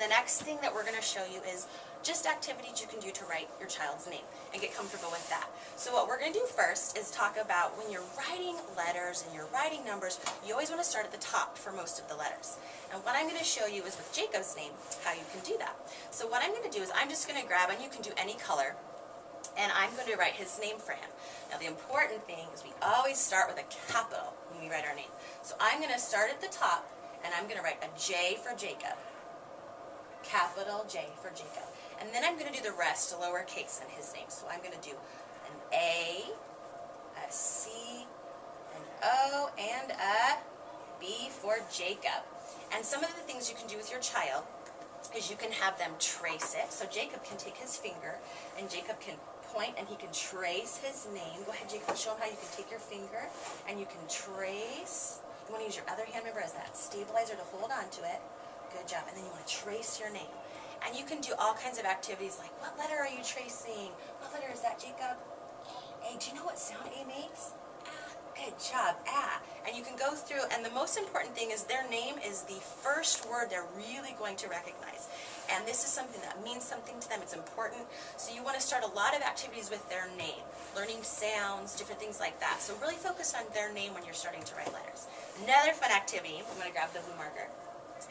the next thing that we're going to show you is just activities you can do to write your child's name and get comfortable with that. So what we're going to do first is talk about when you're writing letters and you're writing numbers, you always want to start at the top for most of the letters. And what I'm going to show you is with Jacob's name, how you can do that. So what I'm going to do is I'm just going to grab, and you can do any color, and I'm going to write his name for him. Now the important thing is we always start with a capital when we write our name. So I'm going to start at the top, and I'm going to write a J for Jacob. Capital J for Jacob. And then I'm going to do the rest lowercase in his name. So I'm going to do an A, a C, an O, and a B for Jacob. And some of the things you can do with your child is you can have them trace it. So Jacob can take his finger, and Jacob can point, and he can trace his name. Go ahead, Jacob, show him how you can take your finger, and you can trace. You want to use your other hand, remember, as that stabilizer to hold on to it. Good job. And then you want to trace your name. And you can do all kinds of activities like, what letter are you tracing? What letter is that, Jacob? A. Do you know what sound A makes? Ah. Good job. Ah. And you can go through, and the most important thing is their name is the first word they're really going to recognize. And this is something that means something to them. It's important. So you want to start a lot of activities with their name, learning sounds, different things like that. So really focus on their name when you're starting to write letters. Another fun activity, I'm going to grab the blue marker,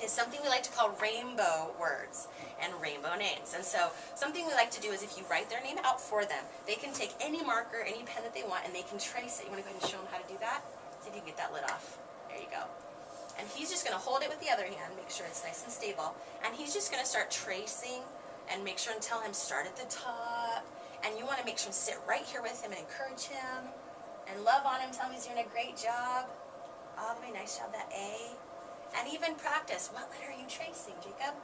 is something we like to call rainbow words and rainbow names. And so something we like to do is if you write their name out for them, they can take any marker, any pen that they want, and they can trace it. You want to go ahead and show them how to do that? See if you can get that lid off. There you go. And he's just going to hold it with the other hand, make sure it's nice and stable, and he's just going to start tracing and make sure and tell him start at the top. And you want to make sure and sit right here with him and encourage him and love on him, tell him he's doing a great job. All the way, nice job, that A. And even practice. What letter are you tracing, Jacob?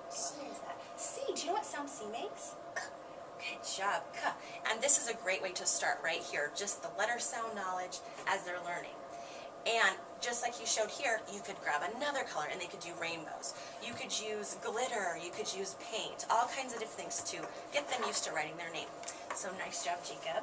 What letter is that? C. Do you know what sound C makes? K. Good job. K. And this is a great way to start right here. Just the letter sound knowledge as they're learning. And just like you showed here, you could grab another color and they could do rainbows. You could use glitter. You could use paint. All kinds of different things to get them used to writing their name. So nice job, Jacob.